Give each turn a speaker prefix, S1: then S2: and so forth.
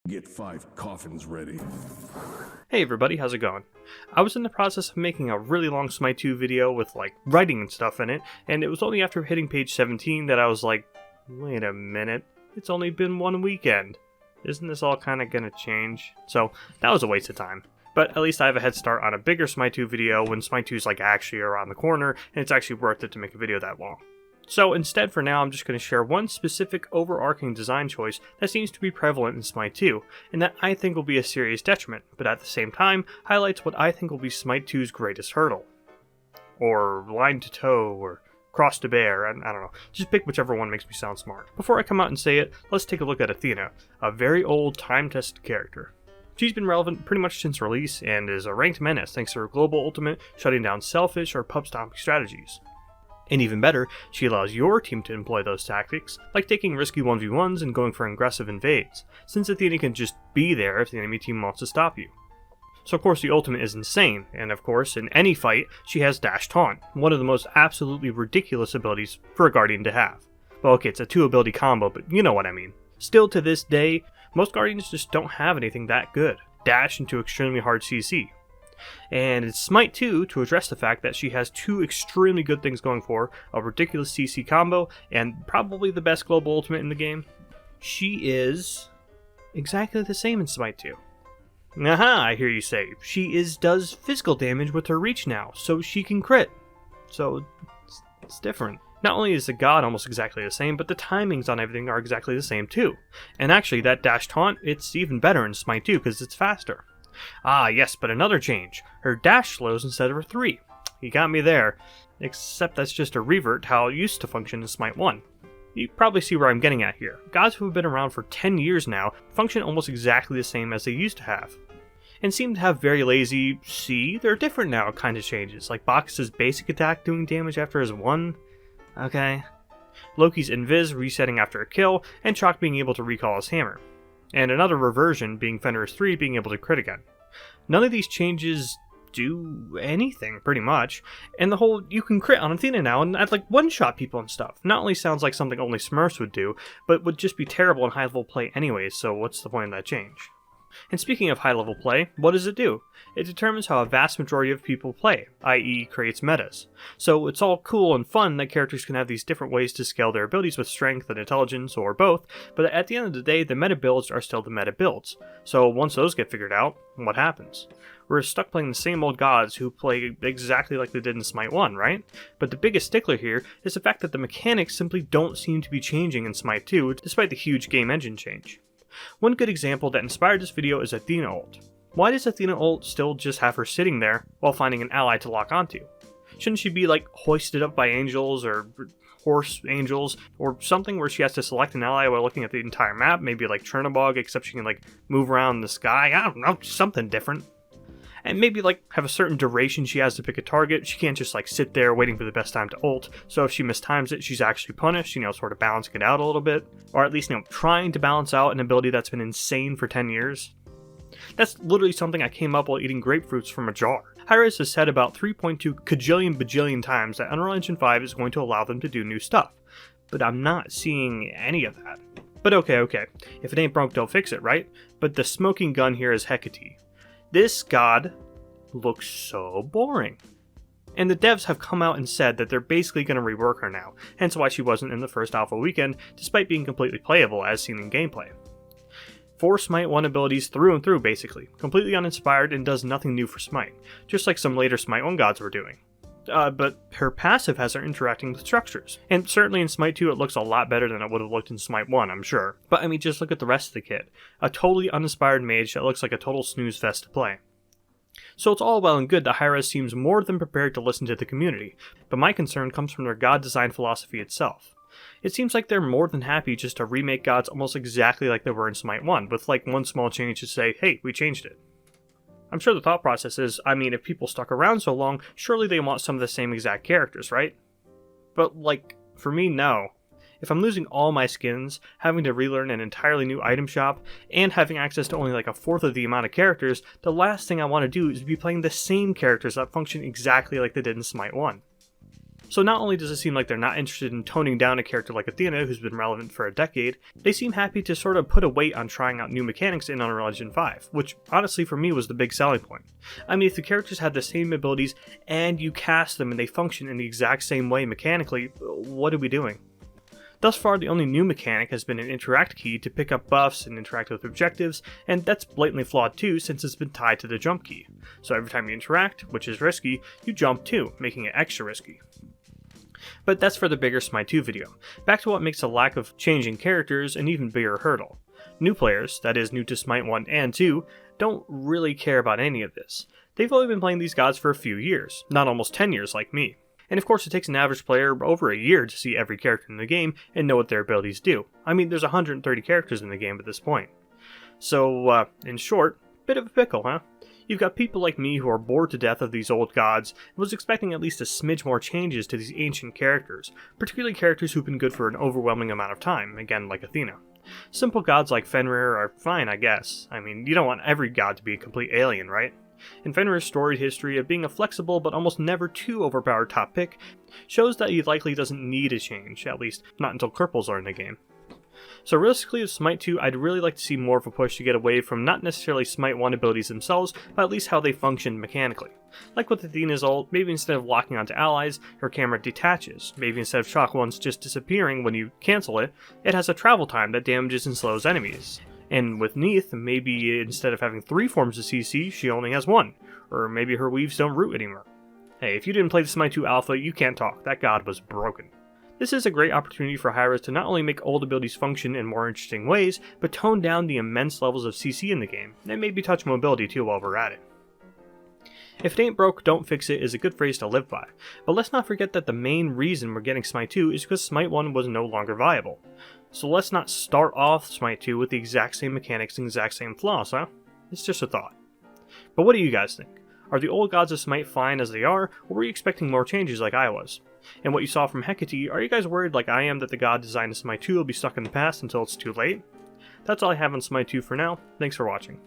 S1: Get 5 coffins ready.
S2: Hey everybody, how's it going? I was in the process of making a really long Smite 2 video with writing and stuff in it, and it was only after hitting page 17 that I was like, wait a minute, it's only been one weekend. Isn't this all kinda gonna change? So that was a waste of time. But at least I have a head start on a bigger Smite 2 video when Smite 2 is actually around the corner, and it's actually worth it to make a video that long. So instead for now I'm just going to share one specific overarching design choice that seems to be prevalent in Smite 2, and that I think will be a serious detriment, but at the same time highlights what I think will be Smite 2's greatest hurdle. Or line to toe, or cross to bear, I don't know. Just pick whichever one makes me sound smart. Before I come out and say it, let's take a look at Athena, a very old time-tested character. She's been relevant pretty much since release, and is a ranked menace thanks to her global ultimate shutting down selfish or pub stomping strategies. And even better, she allows your team to employ those tactics, like taking risky 1v1s and going for aggressive invades, since Athena can just be there if the enemy team wants to stop you. So of course the ultimate is insane, and of course in any fight she has Dash Taunt, one of the most absolutely ridiculous abilities for a Guardian to have. Well okay, it's a 2 ability combo, but you know what I mean. Still to this day, most Guardians just don't have anything that good. Dash into extremely hard CC. And it's Smite 2 to address the fact that she has 2 extremely good things going for her, a ridiculous CC combo, and probably the best global ultimate in the game. She is exactly the same in Smite 2. Aha, I hear you say. She does physical damage with her reach now, so she can crit. So it's different. Not only is the god almost exactly the same, but the timings on everything are exactly the same too. And actually that dash taunt, it's even better in Smite 2 because it's faster. Ah yes, but another change. Her dash slows instead of her 3. You got me there. Except that's just a revert to how it used to function in Smite 1. You probably see where I'm getting at here. Gods who have been around for 10 years now function almost exactly the same as they used to have. And seem to have very lazy, see, they're different now kind of changes. Like Bacchus' basic attack doing damage after his 1. Okay. Loki's invis resetting after a kill, and Chalk being able to recall his hammer. And another reversion being Fenrir's 3 being able to crit again. None of these changes do anything, pretty much, and the whole you can crit on Athena now and I'd one-shot people and stuff. Not only sounds like something only Smurfs would do, but would just be terrible in high-level play anyways, so what's the point of that change? And speaking of high-level play, what does it do? It determines how a vast majority of people play, i.e. creates metas. So it's all cool and fun that characters can have these different ways to scale their abilities with strength and intelligence, or both, but at the end of the day, the meta builds are still the meta builds. So once those get figured out, what happens? We're stuck playing the same old gods who play exactly like they did in Smite 1, right? But the biggest stickler here is the fact that the mechanics simply don't seem to be changing in Smite 2, despite the huge game engine change. One good example that inspired this video is Athena ult. Why does Athena ult still just have her sitting there while finding an ally to lock onto? Shouldn't she be hoisted up by angels or horse angels or something where she has to select an ally while looking at the entire map? Maybe like Chernobog, except she can move around in the sky. I don't know, something different. And maybe have a certain duration she has to pick a target. She can't just sit there waiting for the best time to ult. So if she mistimes it, she's actually punished, sort of balancing it out a little bit. Or at least, trying to balance out an ability that's been insane for 10 years. That's literally something I came up while eating grapefruits from a jar. Hi-Rez has said about 3.2 kajillion bajillion times that Unreal Engine 5 is going to allow them to do new stuff. But I'm not seeing any of that. But okay. If it ain't broke, don't fix it, right? But the smoking gun here is Hecate. This god looks so boring. And the devs have come out and said that they're basically going to rework her now, hence why she wasn't in the first alpha weekend, despite being completely playable as seen in gameplay. 4 Smite 1 abilities through and through basically, completely uninspired and does nothing new for Smite, just like some later Smite 1 gods were doing. But her passive has her interacting with structures, and certainly in Smite 2 it looks a lot better than it would have looked in Smite 1, I'm sure. But I mean, just look at the rest of the kit. A totally uninspired mage that looks like a total snooze fest to play. So it's all well and good that Hi-Rez seems more than prepared to listen to the community, but my concern comes from their god design philosophy itself. It seems like they're more than happy just to remake gods almost exactly like they were in Smite 1, with one small change to say, hey, we changed it. I'm sure the thought process is, if people stuck around so long, surely they want some of the same exact characters, right? But for me, no. If I'm losing all my skins, having to relearn an entirely new item shop, and having access to only a fourth of the amount of characters, the last thing I want to do is be playing the same characters that function exactly like they did in Smite 1. So not only does it seem like they're not interested in toning down a character like Athena, who's been relevant for a decade, they seem happy to sort of put a weight on trying out new mechanics in Unreal Engine 5, which honestly for me was the big selling point. I mean, if the characters had the same abilities and you cast them and they function in the exact same way mechanically, what are we doing? Thus far, the only new mechanic has been an interact key to pick up buffs and interact with objectives, and that's blatantly flawed too since it's been tied to the jump key. So every time you interact, which is risky, you jump too, making it extra risky. But that's for the bigger Smite 2 video. Back to what makes a lack of changing characters an even bigger hurdle. New players, that is new to Smite 1 and 2, don't really care about any of this. They've only been playing these gods for a few years, not almost 10 years like me. And of course it takes an average player over a year to see every character in the game and know what their abilities do. I mean, there's 130 characters in the game at this point. So, in short, bit of a pickle, huh? You've got people like me who are bored to death of these old gods and was expecting at least a smidge more changes to these ancient characters, particularly characters who've been good for an overwhelming amount of time, again like Athena. Simple gods like Fenrir are fine, I guess. I mean, you don't want every god to be a complete alien, right? And Fenrir's storied history of being a flexible but almost never too overpowered top pick shows that he likely doesn't need a change, at least not until Cripples are in the game. So realistically with Smite 2, I'd really like to see more of a push to get away from not necessarily Smite 1 abilities themselves, but at least how they function mechanically. Like with Athena's ult, maybe instead of locking onto allies, her camera detaches. Maybe instead of shock ones just disappearing when you cancel it, it has a travel time that damages and slows enemies. And with Neith, maybe instead of having 3 forms of CC, she only has 1. Or maybe her weaves don't root anymore. Hey, if you didn't play the Smite 2 Alpha, you can't talk. That god was broken. This is a great opportunity for Hi-Rez to not only make old abilities function in more interesting ways, but tone down the immense levels of CC in the game, and maybe touch mobility too while we're at it. If it ain't broke, don't fix it is a good phrase to live by, but let's not forget that the main reason we're getting Smite 2 is because Smite 1 was no longer viable. So let's not start off Smite 2 with the exact same mechanics and exact same flaws, huh? It's just a thought. But what do you guys think? Are the old gods of Smite fine as they are, or were you expecting more changes like I was? And what you saw from Hecate, are you guys worried like I am that the god design of Smite 2 will be stuck in the past until it's too late? That's all I have on Smite 2 for now. Thanks for watching.